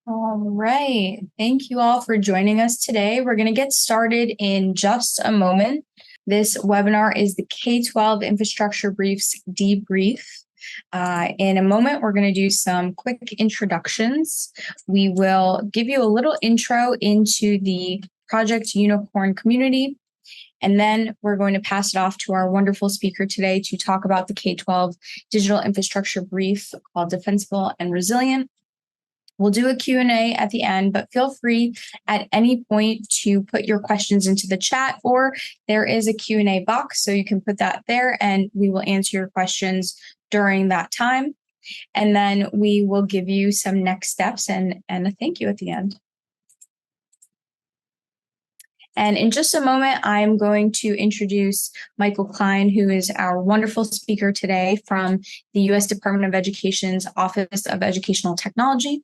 All right. Thank you all for joining us today. We're going to get started in just a moment. This webinar is the K-12 Infrastructure Briefs Debrief. In a moment, we're going to do some quick introductions. We will give you a little intro into the Project Unicorn community, and then we're going to pass it off to our wonderful speaker today to talk about the K-12 Digital Infrastructure Brief called Defensible and Resilient. We'll do a Q&A at the end, but feel free at any point to put your questions into the chat, or there is a Q&A box, so you can put that there and we will answer your questions during that time. And then we will give you some next steps and a thank you at the end. And in just a moment, I'm going to introduce Michael Klein, who is our wonderful speaker today from the U.S. Department of Education's Office of Educational Technology.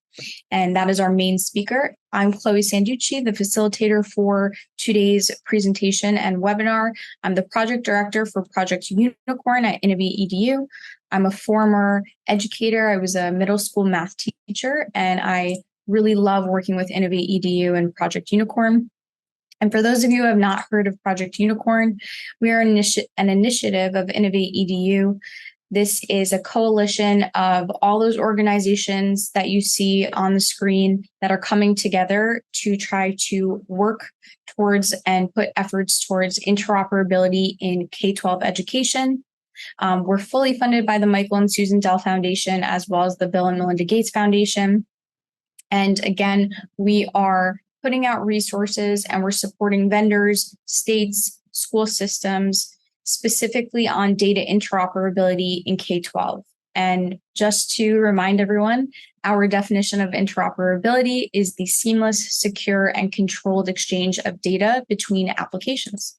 And that is our main speaker. I'm Chloe Sanducci, the facilitator for today's presentation and webinar. I'm the project director for Project Unicorn at Innovate EDU. I'm a former educator. I was a middle school math teacher, and I really love working with Innovate EDU and Project Unicorn. And for those of you who have not heard of Project Unicorn, we are an initiative of Innovate EDU. This is a coalition of all those organizations that you see on the screen that are coming together to try to work towards and put efforts towards interoperability in K-12 education. We're fully funded by the Michael and Susan Dell Foundation, as well as the Bill and Melinda Gates Foundation. And again, we are putting out resources and we're supporting vendors, states, school systems, specifically on data interoperability in K-12. And just to remind everyone, our definition of interoperability is the seamless, secure, and controlled exchange of data between applications.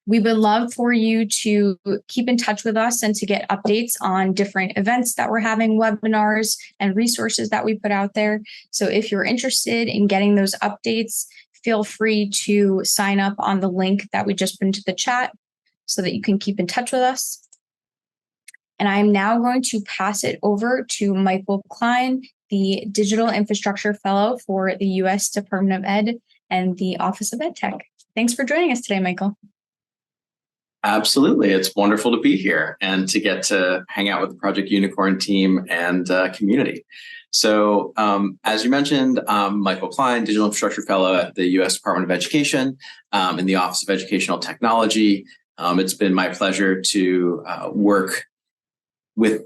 We would love for you to keep in touch with us and to get updates on different events that we're having, webinars, and resources that we put out there. So if you're interested in getting those updates, feel free to sign up on the link that we just put into the chat so that you can keep in touch with us. And I'm now going to pass it over to Michael Klein, the Digital Infrastructure Fellow for the U.S. Department of Ed and the Office of EdTech. Thanks for joining us today, Michael. Absolutely. It's wonderful to be here and to get to hang out with the Project Unicorn team and community. So as you mentioned, I'm Michael Klein, Digital Infrastructure Fellow at the U.S. Department of Education in the Office of Educational Technology. It's been my pleasure to work with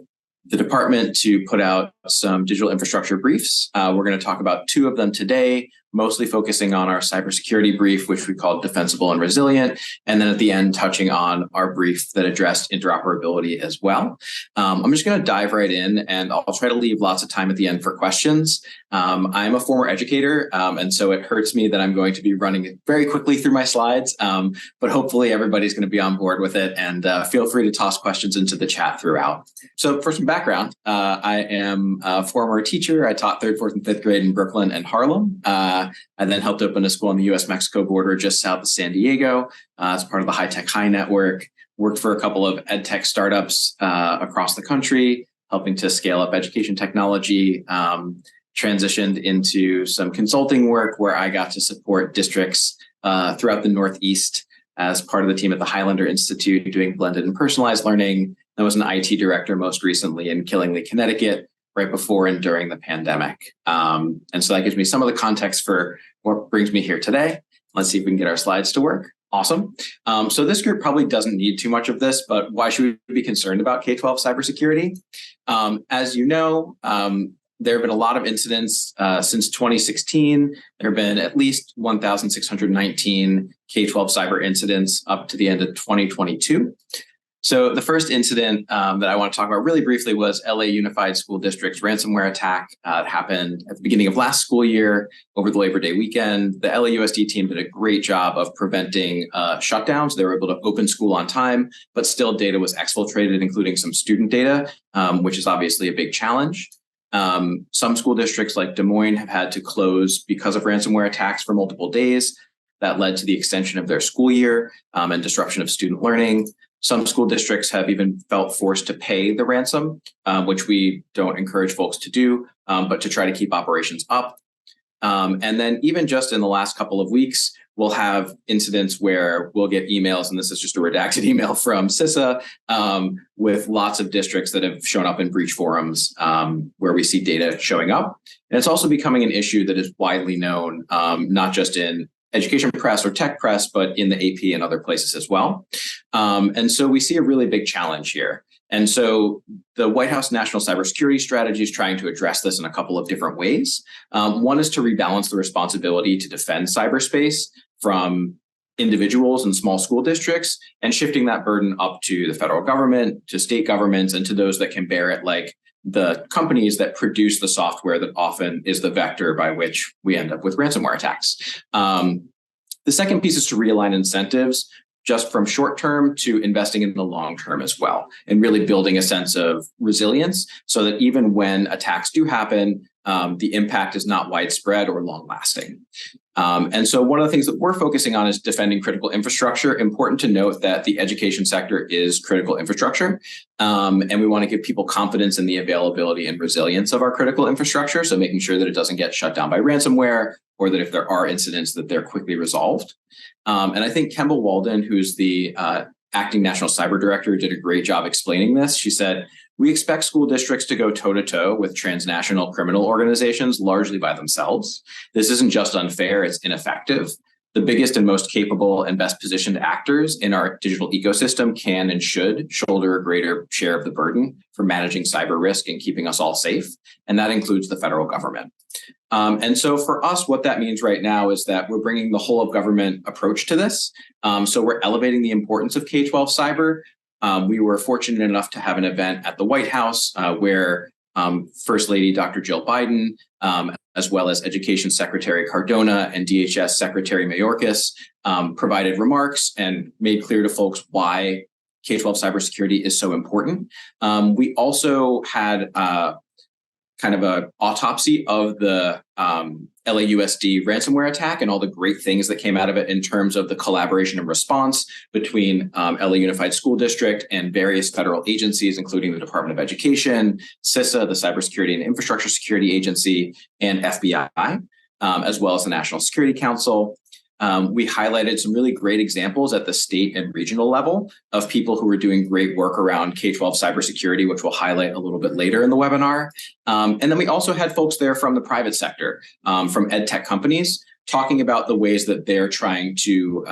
the department to put out some digital infrastructure briefs. We're going to talk about two of them today, mostly focusing on our cybersecurity brief, which we call Defensible and Resilient, and then at the end, touching on our brief that addressed interoperability as well. I'm just going to dive right in, and I'll try to leave lots of time at the end for questions. I'm a former educator, and so it hurts me that I'm going to be running very quickly through my slides, but hopefully everybody's going to be on board with it, and feel free to toss questions into the chat throughout. So for some background, I am a former teacher. I taught 3rd, 4th, and 5th grade in Brooklyn and Harlem. I then helped open a school on the U.S.-Mexico border just south of San Diego as part of the High Tech High Network. Worked for a couple of ed tech startups across the country, helping to scale up education technology. Transitioned into some consulting work where I got to support districts throughout the Northeast as part of the team at the Highlander Institute doing blended and personalized learning. I was an IT director most recently in Killingly, Connecticut, right before and during the pandemic. And so that gives me some of the context for what brings me here today. Let's see if we can get our slides to work. Awesome. So this group probably doesn't need too much of this, but why should we be concerned about K-12 cybersecurity? As you know, there have been a lot of incidents since 2016. There have been at least 1,619 K-12 cyber incidents up to the end of 2022. So the first incident that I want to talk about really briefly was LA Unified School District's ransomware attack. It happened at the beginning of last school year over the Labor Day weekend. The LAUSD team did a great job of preventing shutdowns. They were able to open school on time, but still data was exfiltrated, including some student data, which is obviously a big challenge. Some school districts like Des Moines have had to close because of ransomware attacks for multiple days. That led to the extension of their school year and disruption of student learning. Some school districts have even felt forced to pay the ransom, which we don't encourage folks to do, but to try to keep operations up. And then even just in the last couple of weeks, we'll have incidents where we'll get emails, and this is just a redacted email from CISA, with lots of districts that have shown up in breach forums where we see data showing up. And it's also becoming an issue that is widely known, not just in education press or tech press, but in the AP and other places as well. And so we see a really big challenge here. And so the White House National Cybersecurity Strategy is trying to address this in a couple of different ways. One is to rebalance the responsibility to defend cyberspace from individuals and small school districts, and shifting that burden up to the federal government, to state governments, and to those that can bear it, like the companies that produce the software that often is the vector by which we end up with ransomware attacks. The second piece is to realign incentives just from short term to investing in the long term as well, and really building a sense of resilience so that even when attacks do happen, the impact is not widespread or long lasting. And so one of the things that we're focusing on is defending critical infrastructure. Important to note that the education sector is critical infrastructure. And we want to give people confidence in the availability and resilience of our critical infrastructure. So making sure that it doesn't get shut down by ransomware, or that if there are incidents that they're quickly resolved. And I think Kemba Walden, who's the acting national cyber director, did a great job explaining this. She said, "We expect school districts to go toe-to-toe with transnational criminal organizations largely by themselves. This isn't just unfair, it's ineffective. The biggest and most capable and best positioned actors in our digital ecosystem can and should shoulder a greater share of the burden for managing cyber risk and keeping us all safe. And that includes the federal government." And so for us, what that means right now is that we're bringing the whole of government approach to this. So we're elevating the importance of K-12 cyber. We were fortunate enough to have an event at the White House where First Lady Dr. Jill Biden, as well as Education Secretary Cardona and DHS Secretary Mayorkas, provided remarks and made clear to folks why K-12 cybersecurity is so important. We also had kind of an autopsy of the LAUSD ransomware attack and all the great things that came out of it in terms of the collaboration and response between LA Unified School District and various federal agencies, including the Department of Education, CISA, the Cybersecurity and Infrastructure Security Agency, and FBI, as well as the National Security Council. We highlighted some really great examples at the state and regional level of people who were doing great work around K-12 cybersecurity, which we'll highlight a little bit later in the webinar. And then we also had folks there from the private sector, from ed tech companies, talking about the ways that they're trying to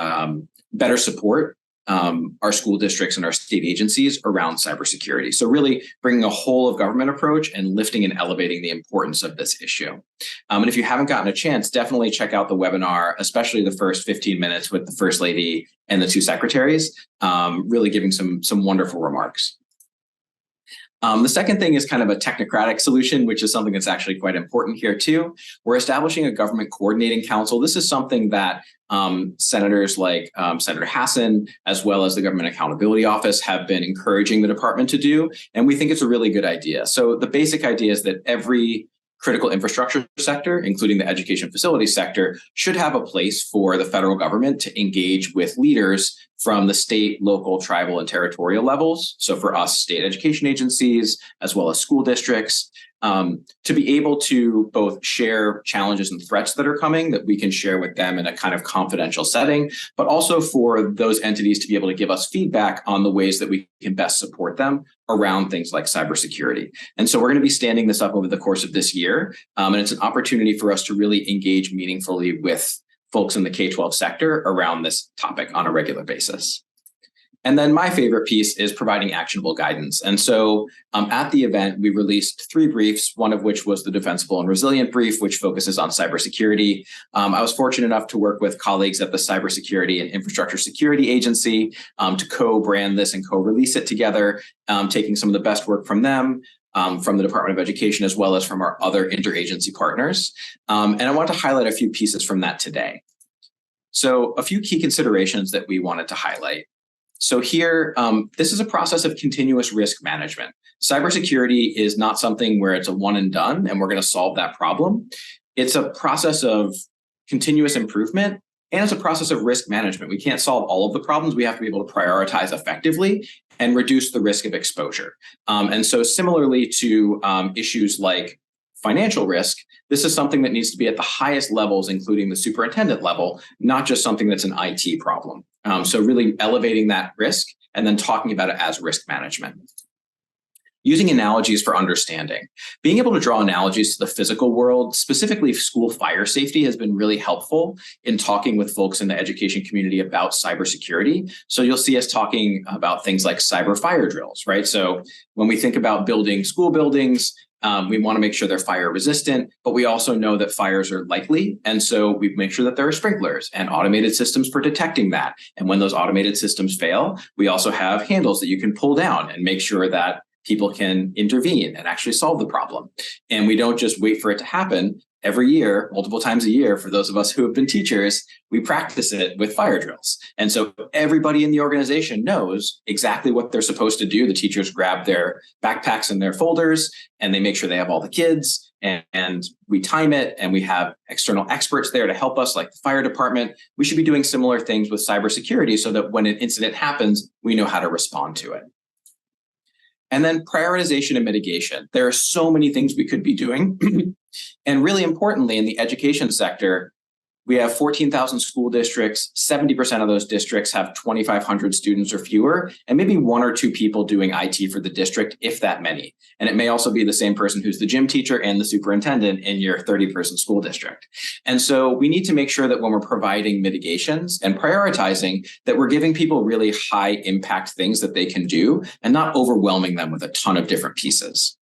better support our school districts and our state agencies around cybersecurity. So really bringing a whole of government approach and lifting and elevating the importance of this issue. And if you haven't gotten a chance, definitely check out the webinar, especially the first 15 minutes with the First Lady and the two secretaries, really giving some wonderful remarks. The second thing is kind of a technocratic solution, which is something that's actually quite important here too. We're establishing a government coordinating council. This is something that senators like Senator Hassan, as well as the Government Accountability Office, have been encouraging the department to do. And we think it's a really good idea. So the basic idea is that every critical infrastructure sector, including the education facilities sector, should have a place for the federal government to engage with leaders from the state, local, tribal, and territorial levels. So for us, state education agencies, as well as school districts, to be able to both share challenges and threats that are coming that we can share with them in a kind of confidential setting, but also for those entities to be able to give us feedback on the ways that we can best support them around things like cybersecurity. And so we're going to be standing this up over the course of this year. And it's an opportunity for us to really engage meaningfully with folks in the K-12 sector around this topic on a regular basis. And then my favorite piece is providing actionable guidance. And so at the event, we released 3 briefs, one of which was the Defensible and Resilient brief, which focuses on cybersecurity. I was fortunate enough to work with colleagues at the Cybersecurity and Infrastructure Security Agency to co-brand this and co-release it together, taking some of the best work from them, from the Department of Education, as well as from our other interagency partners. And I want to highlight a few pieces from that today. So a few key considerations that we wanted to highlight. So here, this is a process of continuous risk management. Cybersecurity is not something where it's a one and done and we're going to solve that problem. It's a process of continuous improvement And it's a process of risk management. We can't solve all of the problems. We have to be able to prioritize effectively and reduce the risk of exposure. And so similarly to issues like financial risk, this is something that needs to be at the highest levels, including the superintendent level, not just something that's an IT problem. So really elevating that risk and then talking about it as risk management. Using analogies for understanding. Being able to draw analogies to the physical world, specifically school fire safety, has been really helpful in talking with folks in the education community about cybersecurity. So you'll see us talking about things like cyber fire drills, right? So when we think about building school buildings, we want to make sure they're fire resistant, but we also know that fires are likely. And so we make sure that there are sprinklers and automated systems for detecting that. And when those automated systems fail, we also have handles that you can pull down and make sure that people can intervene and actually solve the problem. And we don't just wait for it to happen. Every year, multiple times a year, for those of us who have been teachers, we practice it with fire drills. And so everybody in the organization knows exactly what they're supposed to do. The teachers grab their backpacks and their folders, and they make sure they have all the kids, and we time it, and we have external experts there to help us, like the fire department. We should be doing similar things with cybersecurity so that when an incident happens, we know how to respond to it. And then prioritization and mitigation. There are so many things we could be doing. And really importantly, in the education sector, we have 14,000 school districts. 70% of those districts have 2,500 students or fewer, and maybe one or two people doing IT for the district, if that many. And it may also be the same person who's the gym teacher and the superintendent in your 30-person school district. And so we need to make sure that when we're providing mitigations and prioritizing, that we're giving people really high impact things that they can do and not overwhelming them with a ton of different pieces.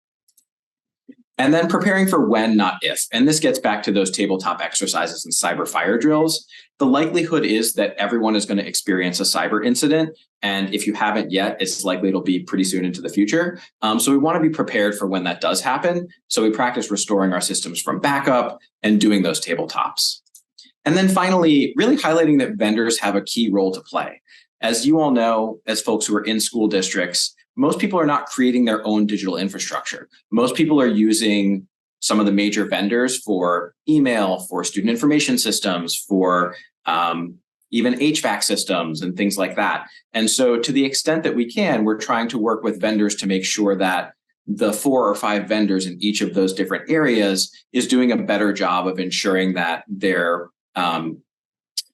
And then preparing for when, not if. And this gets back to those tabletop exercises and cyber fire drills. The likelihood is that everyone is going to experience a cyber incident. And if you haven't yet, it's likely it'll be pretty soon into the future. So we want to be prepared for when that does happen. So we practice restoring our systems from backup and doing those tabletops. And then finally, really highlighting that vendors have a key role to play. As you all know, as folks who are in school districts, most people are not creating their own digital infrastructure. Most people are using some of the major vendors for email, for student information systems, for even HVAC systems and things like that. And so to the extent that we can, we're trying to work with vendors to make sure that the 4 or 5 vendors in each of those different areas is doing a better job of ensuring that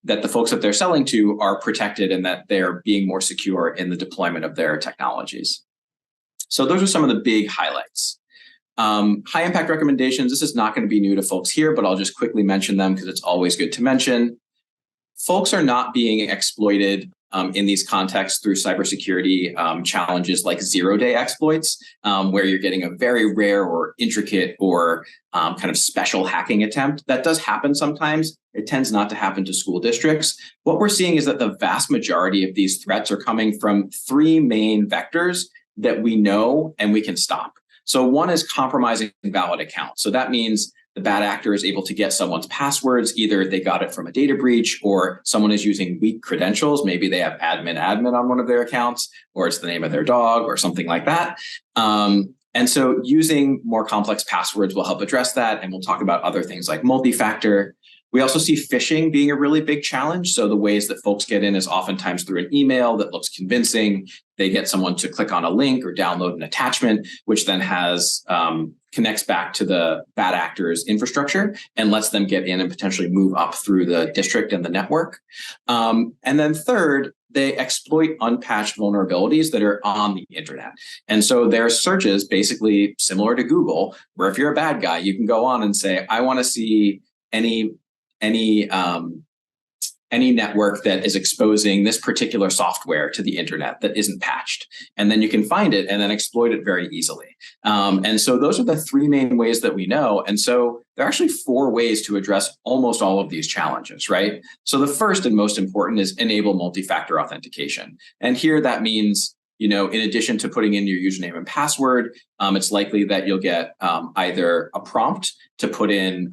that the folks that they're selling to are protected and that they're being more secure in the deployment of their technologies. So those are some of the big highlights. High impact recommendations. This is not going to be new to folks here, but I'll just quickly mention them because it's always good to mention. Folks are not being exploited in these contexts through cybersecurity challenges like zero-day exploits, where you're getting a very rare or intricate or kind of special hacking attempt. That does happen sometimes. It tends not to happen to school districts. What we're seeing is that the vast majority of these threats are coming from 3 main vectors that we know and we can stop. So one is compromising valid accounts. So that means the bad actor is able to get someone's passwords. Either they got it from a data breach or someone is using weak credentials. Maybe they have admin on one of their accounts, or it's the name of their dog or something like that. And so using more complex passwords will help address that. And we'll talk about other things like multi-factor. We also see phishing being a really big challenge. So the ways that folks get in is oftentimes through an email that looks convincing. They get someone to click on a link or download an attachment, which then has connects back to the bad actor's infrastructure and lets them get in and potentially move up through the district and the network. And then third, they exploit unpatched vulnerabilities that are on the internet. And so their searches basically similar to Google, where if you're a bad guy, you can go on and say, I want to see any network that is exposing this particular software to the internet that isn't patched. And then you can find it and then exploit it very easily. And so those are the 3 main ways that we know. And so there are actually 4 ways to address almost all of these challenges, right? So the first and most important is enable multi-factor authentication. And here that means, in addition to putting in your username and password, it's likely that you'll get either a prompt to put in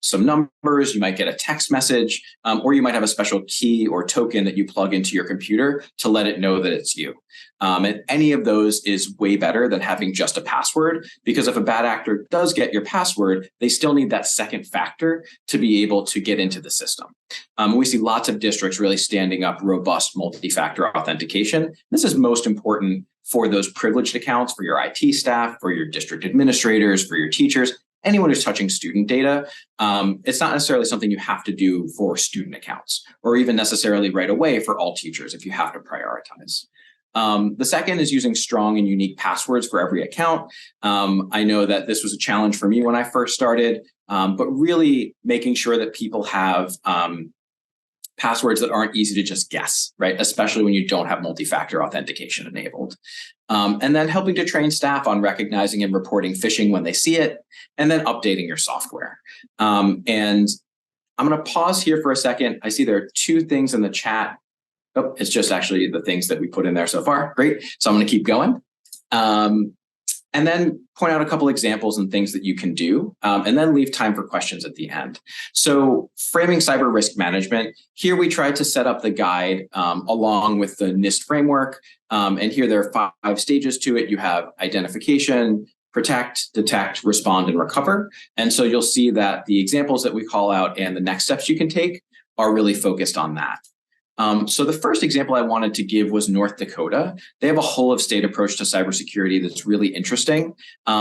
some numbers, you might get a text message, or you might have a special key or token that you plug into your computer to let it know that it's you. And any of those is way better than having just a password, because if a bad actor does get your password, they still need that second factor to be able to get into the system. We see lots of districts really standing up robust multi-factor authentication. This is most important for those privileged accounts, for your IT staff, for your district administrators, for your teachers, anyone who's touching student data. It's not necessarily something you have to do for student accounts, or even necessarily right away for all teachers if you have to prioritize. The second is using strong and unique passwords for every account. I know that this was a challenge for me when I first started, but really making sure that people have passwords that aren't easy to just guess, right? Especially when you don't have multi-factor authentication enabled. And then helping to train staff on recognizing and reporting phishing when they see it, and then updating your software. And I'm going to pause here for a second. I see there are two things in the chat. Oh, it's just actually the things that we put in there so far. Great. So I'm going to keep going. And then point out a couple examples and things that you can do, and then leave time for questions at the end. So framing cyber risk management, here we tried to set up the guide along with the NIST framework. And here there are 5 stages to it. You have identification, protect, detect, respond, and recover. And so you'll see that the examples that we call out and the next steps you can take are really focused on that. So the first example I wanted to give was North Dakota. They have a whole of state approach to cybersecurity that's really interesting.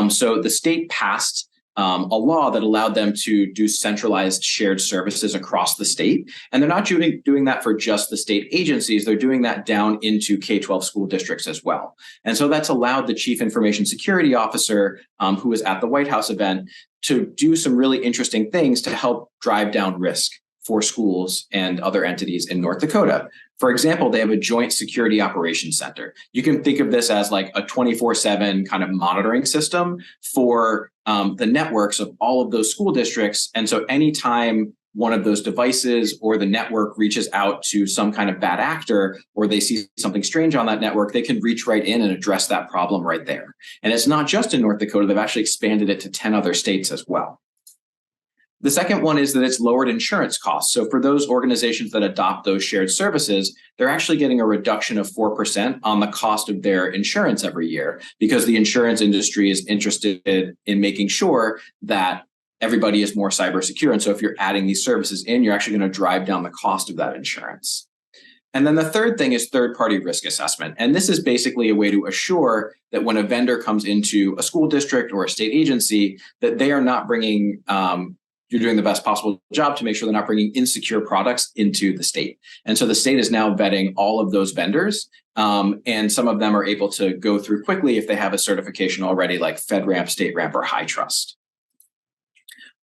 So the state passed a law that allowed them to do centralized shared services across the state. And they're not doing that for just the state agencies. They're doing that down into K-12 school districts as well. And so that's allowed the Chief Information Security Officer, who was at the White House event, to do some really interesting things to help drive down risk for schools and other entities in North Dakota. For example, they have a joint security operations center. You can think of this as like a 24/7 kind of monitoring system for the networks of all of those school districts. And so anytime one of those devices or the network reaches out to some kind of bad actor, or they see something strange on that network, they can reach right in and address that problem right there. And it's not just in North Dakota, they've actually expanded it to 10 other states as well. The second one is that it's lowered insurance costs. So for those organizations that adopt those shared services, they're actually getting a reduction of 4% on the cost of their insurance every year, because the insurance industry is interested in making sure that everybody is more cyber secure. And so if you're adding these services in, you're actually going to drive down the cost of that insurance. And then the third thing is third-party risk assessment. And this is basically a way to assure that when a vendor comes into a school district or a state agency, that they are not bringing you're doing the best possible job to make sure they're not bringing insecure products into the state. And so the state is now vetting all of those vendors. And some of them are able to go through quickly if they have a certification already, like FedRAMP, StateRAMP, or HITRUST.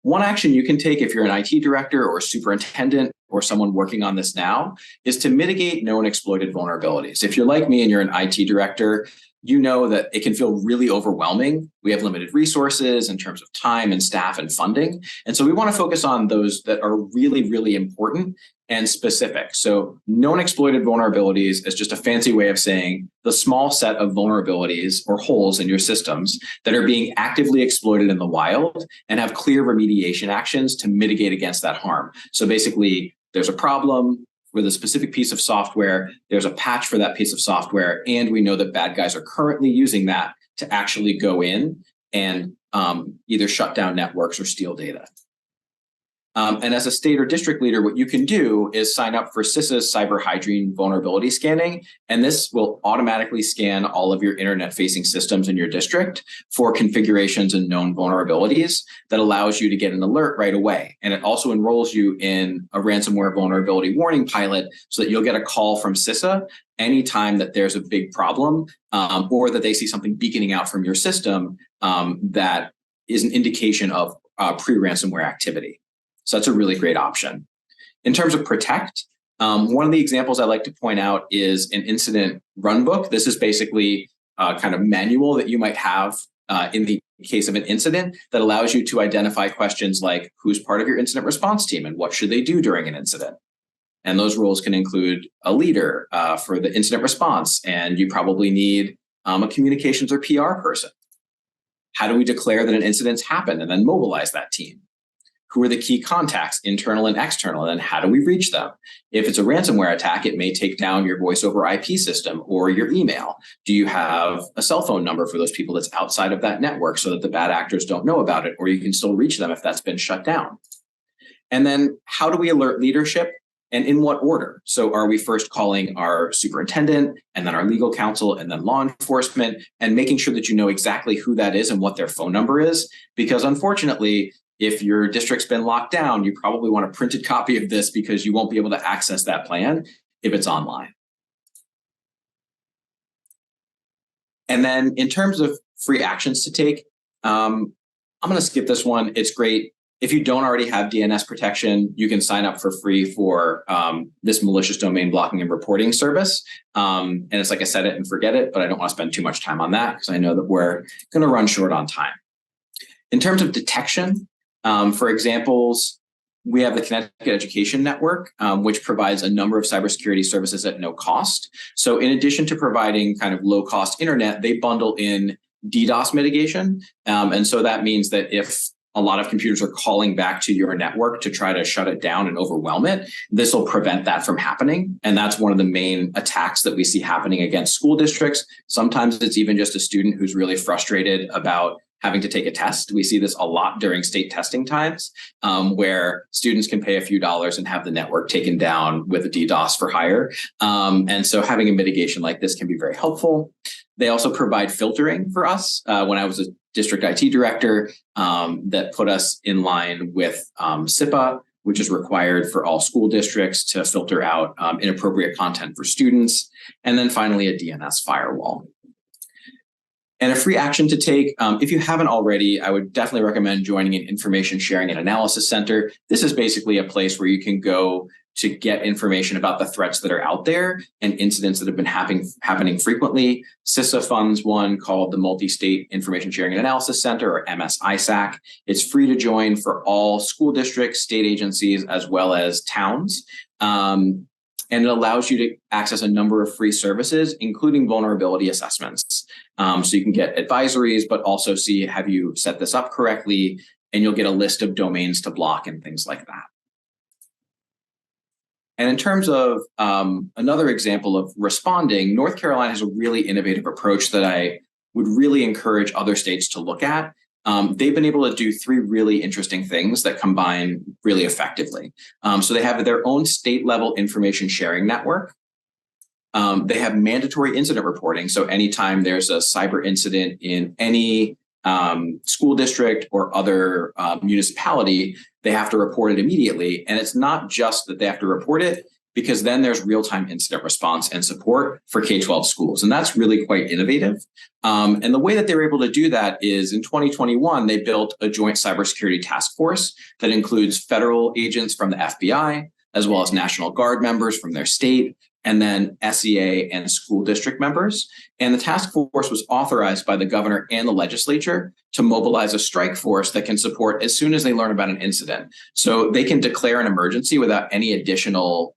One action you can take if you're an IT director or superintendent or someone working on this now is to mitigate known exploited vulnerabilities. If you're like me and you're an IT director, you know that it can feel really overwhelming. We have limited resources in terms of time and staff and funding. And so we want to focus on those that are really, really important and specific. So known exploited vulnerabilities is just a fancy way of saying the small set of vulnerabilities or holes in your systems that are being actively exploited in the wild and have clear remediation actions to mitigate against that harm. So basically, there's a problem with a specific piece of software, there's a patch for that piece of software, and we know that bad guys are currently using that to actually go in and either shut down networks or steal data. And as a state or district leader, what you can do is sign up for CISA's Cyber Hygiene vulnerability scanning, and this will automatically scan all of your internet-facing systems in your district for configurations and known vulnerabilities that allows you to get an alert right away. And it also enrolls you in a ransomware vulnerability warning pilot so that you'll get a call from CISA anytime that there's a big problem or that they see something beaconing out from your system that is an indication of pre-ransomware activity. So that's a really great option. In terms of protect, one of the examples I like to point out is an incident runbook. This is basically a kind of manual that you might have in the case of an incident that allows you to identify questions like who's part of your incident response team and what should they do during an incident. And those roles can include a leader for the incident response, and you probably need a communications or PR person. How do we declare that an incident's happened and then mobilize that team? Who are the key contacts, internal and external, and then how do we reach them? If it's a ransomware attack, it may take down your voice over IP system or your email. Do you have a cell phone number for those people that's outside of that network so that the bad actors don't know about it, or you can still reach them if that's been shut down? And then how do we alert leadership, and in what order? So are we first calling our superintendent and then our legal counsel and then law enforcement, and making sure that you know exactly who that is and what their phone number is? Because unfortunately, if your district's been locked down, you probably want a printed copy of this because you won't be able to access that plan if it's online. And then in terms of free actions to take, I'm going to skip this one. It's great. If you don't already have DNS protection, you can sign up for free for this malicious domain blocking and reporting service. And it's like I said it and forget it, but I don't want to spend too much time on that because I know that we're going to run short on time. In terms of detection, for examples, we have the Connecticut Education Network, which provides a number of cybersecurity services at no cost. So in addition to providing kind of low-cost internet, they bundle in DDoS mitigation. And so that means that if a lot of computers are calling back to your network to try to shut it down and overwhelm it, this will prevent that from happening. And that's one of the main attacks that we see happening against school districts. Sometimes it's even just a student who's really frustrated about having to take a test. We see this a lot during state testing times, where students can pay a few dollars and have the network taken down with a DDoS for hire. And so having a mitigation like this can be very helpful. They also provide filtering for us. When I was a district IT director, that put us in line with SIPA, which is required for all school districts to filter out inappropriate content for students. And then finally, a DNS firewall. And a free action to take, if you haven't already, I would definitely recommend joining an information sharing and analysis center. This is basically a place where you can go to get information about the threats that are out there and incidents that have been happening frequently. CISA funds one called the Multi-State Information Sharing and Analysis Center, or MSISAC. It's free to join for all school districts, state agencies, as well as towns. And it allows you to access a number of free services, including vulnerability assessments. So you can get advisories, but also see, have you set this up correctly? And you'll get a list of domains to block and things like that. And in terms of another example of responding, North Carolina has a really innovative approach that I would really encourage other states to look at. They've been able to do three really interesting things that combine really effectively. So they have their own state-level information sharing network. They have mandatory incident reporting. So anytime there's a cyber incident in any school district or other municipality, they have to report it immediately. And it's not just that they have to report it, because then there's real-time incident response and support for K-12 schools. And that's really quite innovative. And the way that they were able to do that is in 2021, they built a joint cybersecurity task force that includes federal agents from the FBI, as well as National Guard members from their state, and then SEA and school district members. And the task force was authorized by the governor and the legislature to mobilize a strike force that can support as soon as they learn about an incident. So they can declare an emergency without any additional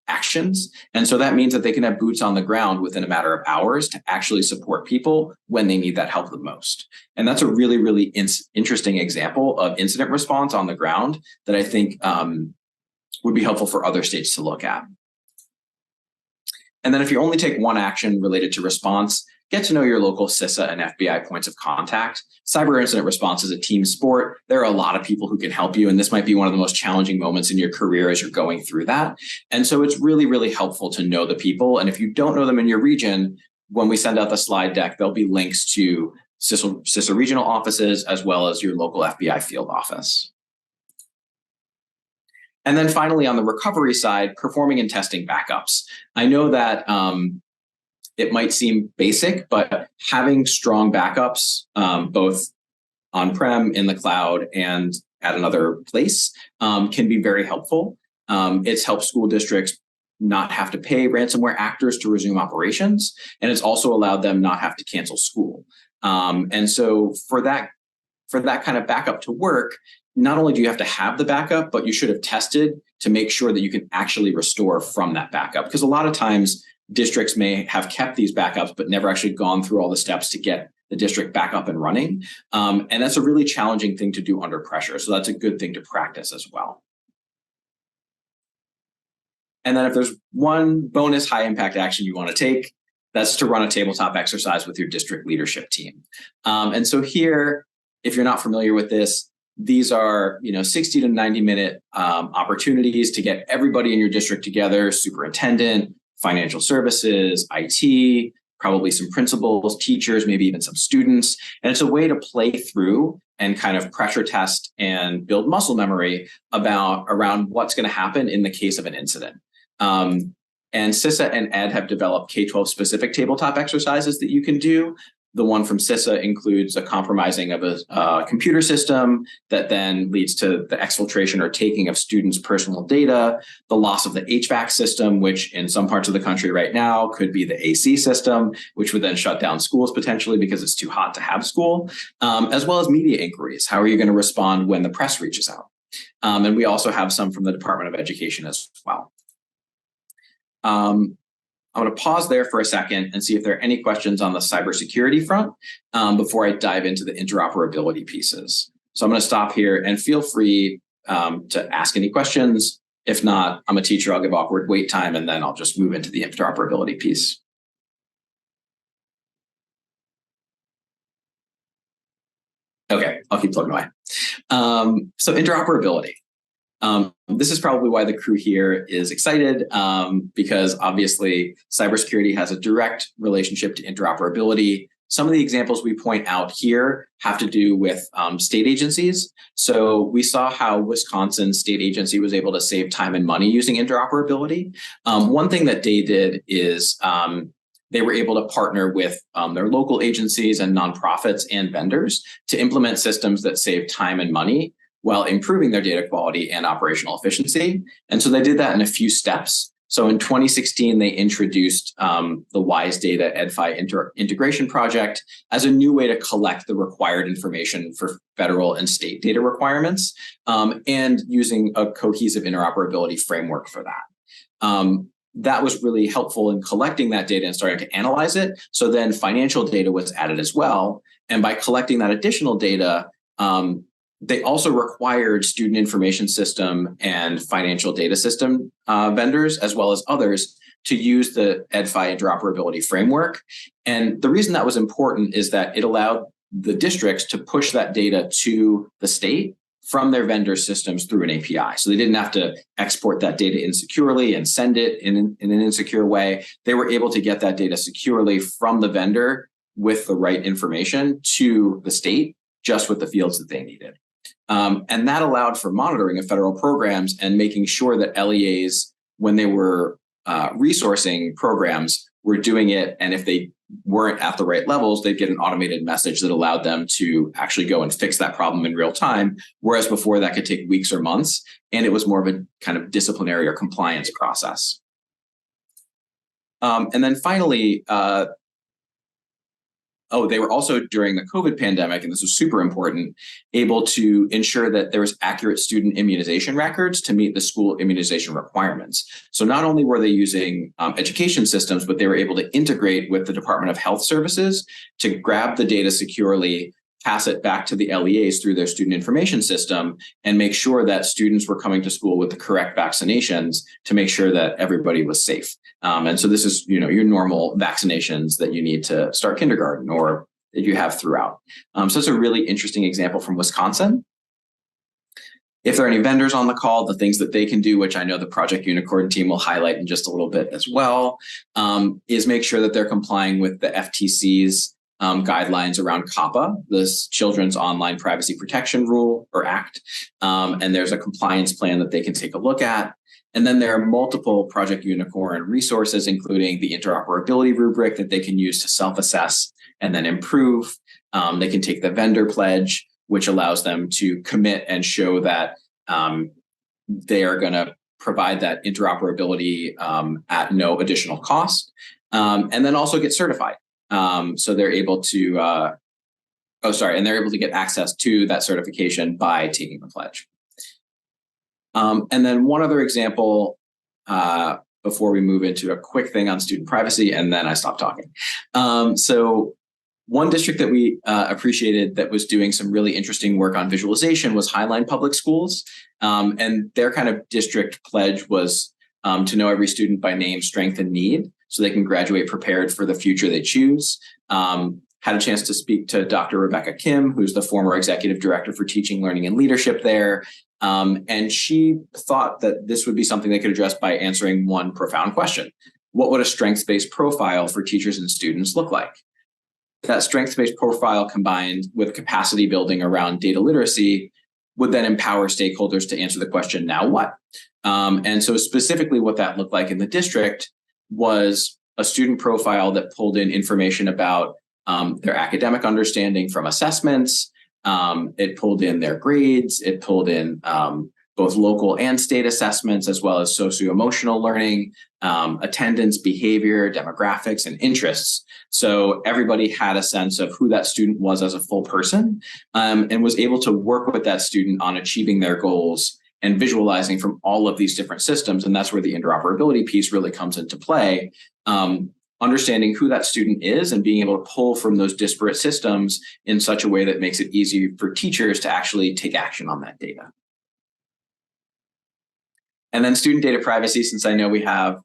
actions. And so that means that they can have boots on the ground within a matter of hours to actually support people when they need that help the most. And that's a really, really interesting example of incident response on the ground that I think would be helpful for other states to look at. And then if you only take one action related to response, get to know your local CISA and FBI points of contact. Cyber incident response is a team sport. There are a lot of people who can help you, and this might be one of the most challenging moments in your career as you're going through that. And so it's really, really helpful to know the people. And if you don't know them in your region, when we send out the slide deck, there'll be links to CISA regional offices as well as your local FBI field office. And then finally, on the recovery side, performing and testing backups. I know that it might seem basic, but having strong backups, both on-prem, in the cloud, and at another place can be very helpful. It's helped school districts not have to pay ransomware actors to resume operations, and it's also allowed them not have to cancel school. And so for that kind of backup to work, not only do you have to have the backup, but you should have tested to make sure that you can actually restore from that backup. Because a lot of times districts may have kept these backups, but never actually gone through all the steps to get the district back up and running. And that's a really challenging thing to do under pressure. So that's a good thing to practice as well. And then if there's one bonus high impact action you want to take, that's to run a tabletop exercise with your district leadership team. And so here, if you're not familiar with this, these are 60 to 90 minute opportunities to get everybody in your district together, superintendent, financial services, IT, probably some principals, teachers, maybe even some students. And it's a way to play through and kind of pressure test and build muscle memory around what's going to happen in the case of an incident. And CISA and ED have developed K-12 specific tabletop exercises that you can do. The one from CISA includes a compromising of a computer system that then leads to the exfiltration or taking of students' personal data, the loss of the HVAC system, which in some parts of the country right now could be the AC system, which would then shut down schools potentially because it's too hot to have school, as well as media inquiries. How are you going to respond when the press reaches out? And we also have some from the Department of Education as well. I'm going to pause there for a second and see if there are any questions on the cybersecurity front before I dive into the interoperability pieces. So I'm going to stop here and feel free to ask any questions. If not, I'm a teacher, I'll give awkward wait time, and then I'll just move into the interoperability piece. Okay, I'll keep plugging away. So interoperability. This is probably why the crew here is excited, because obviously cybersecurity has a direct relationship to interoperability. Some of the examples we point out here have to do with state agencies. So we saw how Wisconsin state agency was able to save time and money using interoperability. One thing that they did is they were able to partner with their local agencies and nonprofits and vendors to implement systems that save time and money while improving their data quality and operational efficiency. And so they did that in a few steps. So in 2016, they introduced the WISE Data EdFi integration project as a new way to collect the required information for federal and state data requirements, and using a cohesive interoperability framework for that. That was really helpful in collecting that data and starting to analyze it. So then financial data was added as well. And by collecting that additional data, they also required student information system and financial data system vendors, as well as others, to use the EdFi interoperability framework. And the reason that was important is that it allowed the districts to push that data to the state from their vendor systems through an API. So they didn't have to export that data insecurely and send it in an insecure way. They were able to get that data securely from the vendor with the right information to the state, just with the fields that they needed. And that allowed for monitoring of federal programs and making sure that LEAs, when they were resourcing programs, were doing it. And if they weren't at the right levels, they'd get an automated message that allowed them to actually go and fix that problem in real time. Whereas before that could take weeks or months, and it was more of a kind of disciplinary or compliance process. And then finally, they were also, during the COVID pandemic, and this was super important, able to ensure that there was accurate student immunization records to meet the school immunization requirements. So not only were they using education systems, but they were able to integrate with the Department of Health Services to grab the data securely, pass it back to the LEAs through their student information system, and make sure that students were coming to school with the correct vaccinations to make sure that everybody was safe. And so this is, your normal vaccinations that you need to start kindergarten or that you have throughout. So it's a really interesting example from Wisconsin. If there are any vendors on the call, the things that they can do, which I know the Project Unicorn team will highlight in just a little bit as well, is make sure that they're complying with the FTC's guidelines around COPPA, the Children's Online Privacy Protection Rule or Act. And there's a compliance plan that they can take a look at. And then there are multiple Project Unicorn resources, including the interoperability rubric that they can use to self-assess and then improve. They can take the vendor pledge, which allows them to commit and show that they are going to provide that interoperability at no additional cost, and then also get certified. So they're able to, and they're able to get access to that certification by taking the pledge. And then one other example before we move into a quick thing on student privacy, and then I stop talking. So One district that we appreciated that was doing some really interesting work on visualization was Highline Public Schools. And their kind of district pledge was to know every student by name, strength, and need so they can graduate prepared for the future they choose. Had a chance to speak to Dr. Rebecca Kim, who's the former executive director for teaching, learning, and leadership there. And she thought that this would be something they could address by answering one profound question. What would a strengths-based profile for teachers and students look like? That strengths-based profile combined with capacity building around data literacy would then empower stakeholders to answer the question, now what? And so specifically what that looked like in the district was a student profile that pulled in information about their academic understanding from assessments. It pulled in their grades. It pulled in both local and state assessments, as well as socio-emotional learning, attendance, behavior, demographics, and interests. So everybody had a sense of who that student was as a full person, and was able to work with that student on achieving their goals and visualizing from all of these different systems. And that's where the interoperability piece really comes into play. Understanding who that student is and being able to pull from those disparate systems in such a way that makes it easy for teachers to actually take action on that data. And then student data privacy, since I know we have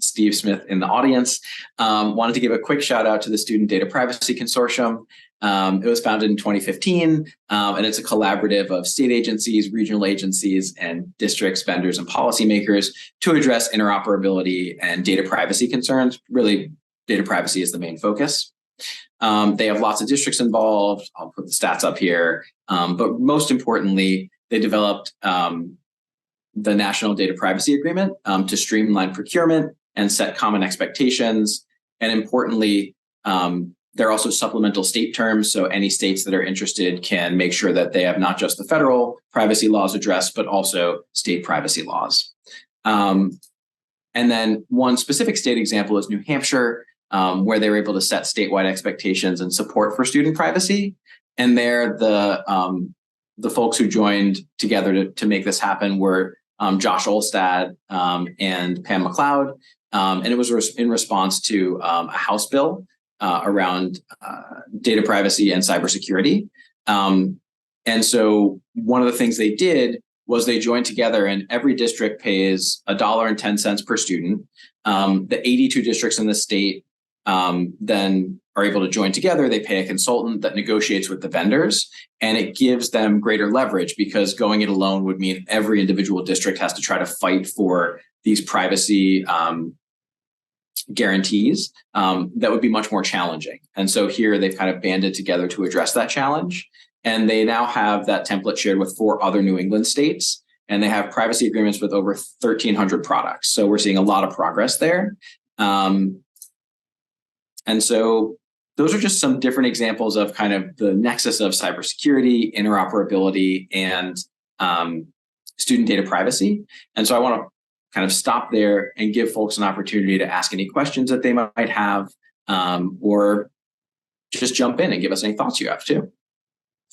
Steve Smith in the audience, wanted to give a quick shout out to the Student Data Privacy Consortium. It was founded in 2015, and it's a collaborative of state agencies, regional agencies, and districts, vendors, and policymakers to address interoperability and data privacy concerns. Really, data privacy is the main focus. They have lots of districts involved. I'll put the stats up here. But most importantly, they developed the National Data Privacy Agreement to streamline procurement and set common expectations. And importantly, there are also supplemental state terms. So any states that are interested can make sure that they have not just the federal privacy laws addressed, but also state privacy laws. And then one specific state example is New Hampshire, where they were able to set statewide expectations and support for student privacy. And there, the folks who joined together to make this happen were Josh Olstad and Pam McLeod. And it was in response to a House bill around data privacy and cybersecurity. And so one of the things they did was they joined together, and every district pays $1.10 per student. The 82 districts in the state then are able to join together. They pay a consultant that negotiates with the vendors, and it gives them greater leverage, because going it alone would mean every individual district has to try to fight for these privacy guarantees that would be much more challenging. And so here they've kind of banded together to address that challenge. And they now have that template shared with 4 other New England states, and they have privacy agreements with over 1,300 products. So we're seeing a lot of progress there. And so those are just some different examples of kind of the nexus of cybersecurity, interoperability, and student data privacy. And so I want to kind of stop there and give folks an opportunity to ask any questions that they might have, or just jump in and give us any thoughts you have too.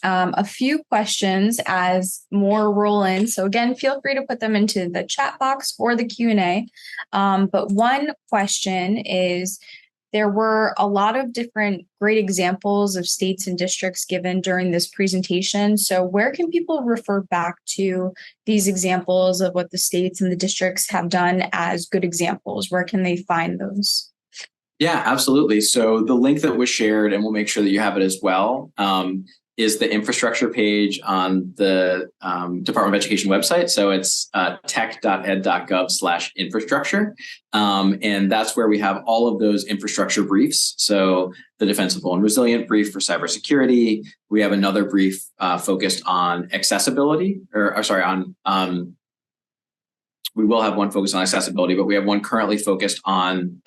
A few questions as more roll in. So again, feel free to put them into the chat box or the Q&A. But one question is, there were a lot of different great examples of states and districts given during this presentation. So where can people refer back to these examples of what the states and the districts have done as good examples? Where can they find those? Yeah, absolutely. So the link that was shared, and we'll make sure that you have it as well, is the infrastructure page on the Department of Education website. So it's tech.ed.gov/infrastructure. And that's where we have all of those infrastructure briefs. So the Defensible and Resilient brief for cybersecurity. We have another brief focused on accessibility, we will have one focused on accessibility, but we have one currently focused on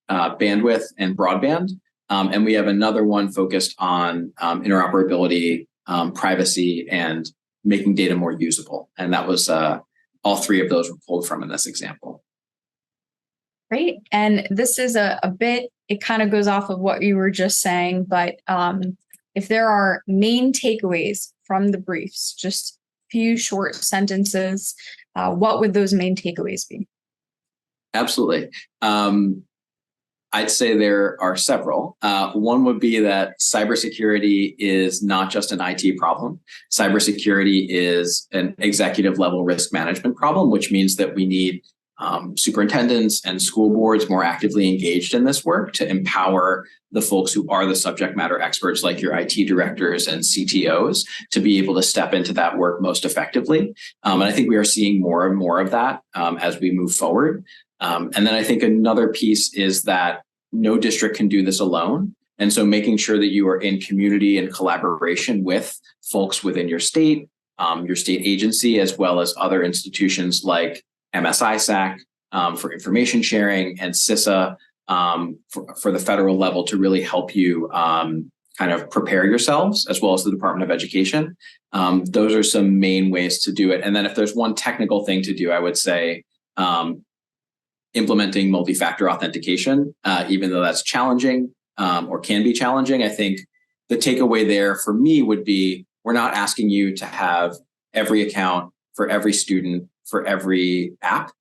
bandwidth and broadband. And we have another one focused on interoperability, privacy, and making data more usable. And that was all 3 of those were pulled from in this example. Great. And this is a bit, it kind of goes off of what you were just saying, but if there are main takeaways from the briefs, just a few short sentences, what would those main takeaways be? Absolutely. I'd say there are several. One would be that cybersecurity is not just an IT problem. Cybersecurity is an executive level risk management problem, which means that we need superintendents and school boards more actively engaged in this work to empower the folks who are the subject matter experts, like your IT directors and CTOs, to be able to step into that work most effectively. And I think we are seeing more and more of that as we move forward. And then I think another piece is that no district can do this alone. And so making sure that you are in community and collaboration with folks within your state agency, as well as other institutions like MSISAC for information sharing, and CISA for the federal level, to really help you kind of prepare yourselves, as well as the Department of Education. Those are some main ways to do it. And then if there's one technical thing to do, I would say implementing multi-factor authentication, even though that's challenging or can be challenging. I think the takeaway there for me would be, we're not asking you to have every account for every student for every app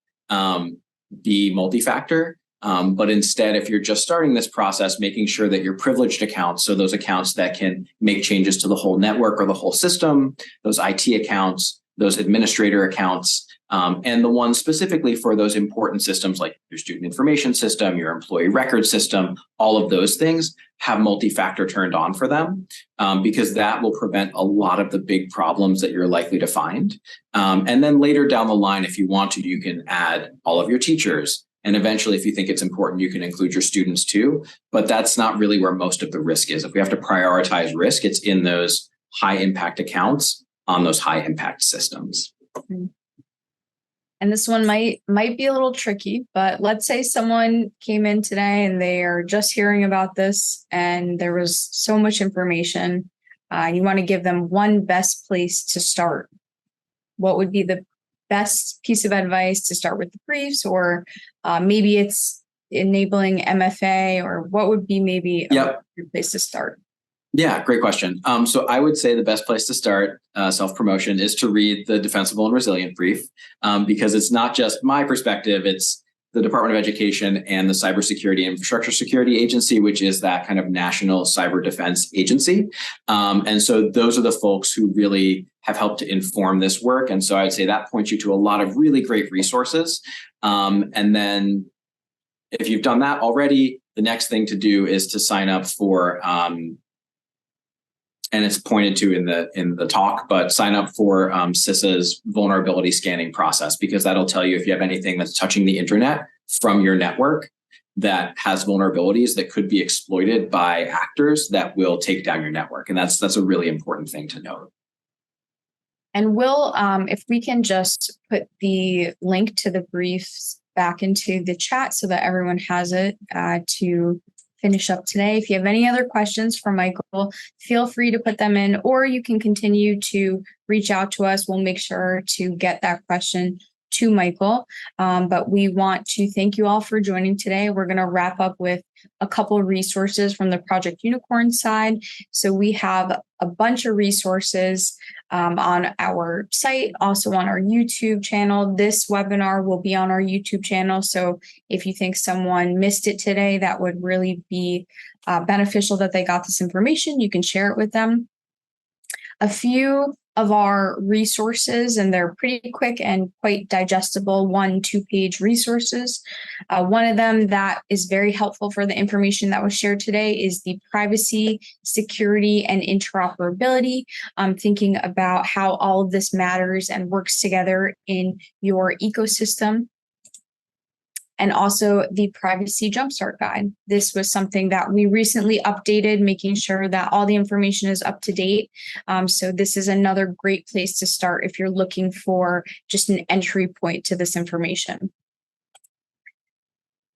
be multi-factor. But instead, if you're just starting this process, making sure that your privileged accounts, so those accounts that can make changes to the whole network or the whole system, those IT accounts, those administrator accounts, and the ones specifically for those important systems like your student information system, your employee record system, all of those things have multi-factor turned on for them, because that will prevent a lot of the big problems that you're likely to find. And then later down the line, if you want to, you can add all of your teachers. And eventually, if you think it's important, you can include your students too. But that's not really where most of the risk is. If we have to prioritize risk, it's in those high impact accounts on those high impact systems. And this one might be a little tricky, but let's say someone came in today and they are just hearing about this and there was so much information. You want to give them one best place to start. What would be the best piece of advice to start with the briefs, or maybe it's enabling MFA, or what would be maybe a good place to start? Yeah, great question. So I would say the best place to start self-promotion is to read the Defensible and Resilient Brief, because it's not just my perspective, it's the Department of Education and the Cybersecurity and Infrastructure Security Agency, which is that kind of national cyber defense agency. And so those are the folks who really have helped to inform this work. And so I'd say that points you to a lot of really great resources. And then if you've done that already, the next thing to do is to sign up for and it's pointed to in the talk, but sign up for CISA's vulnerability scanning process, because that'll tell you if you have anything that's touching the internet from your network that has vulnerabilities that could be exploited by actors that will take down your network. And that's a really important thing to note. And Will, if we can just put the link to the briefs back into the chat so that everyone has it to finish up today. If you have any other questions for Michael, feel free to put them in, or you can continue to reach out to us. We'll make sure to get that question to Michael. But we want to thank you all for joining today. We're going to wrap up with a couple of resources from the Project Unicorn side. So we have a bunch of resources on our site, also on our YouTube channel. This webinar will be on our YouTube channel. So if you think someone missed it today, that would really be beneficial that they got this information. You can share it with them. A few of our resources, and they're pretty quick and quite digestible 1-2-page resources. One of them that is very helpful for the information that was shared today is the privacy, security, and interoperability. Thinking about how all of this matters and works together in your ecosystem. And also the Privacy Jumpstart Guide. This was something that we recently updated, making sure that all the information is up to date. So this is another great place to start if you're looking for just an entry point to this information.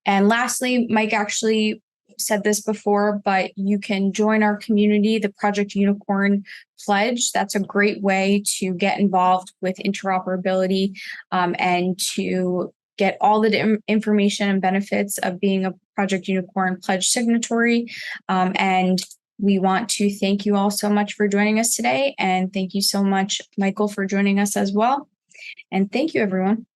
And lastly, Mike actually said this before, but you can join our community, the Project Unicorn Pledge. That's a great way to get involved with interoperability and to get all the information and benefits of being a Project Unicorn Pledge signatory. And we want to thank you all so much for joining us today. And thank you so much, Michael, for joining us as well. And thank you, everyone.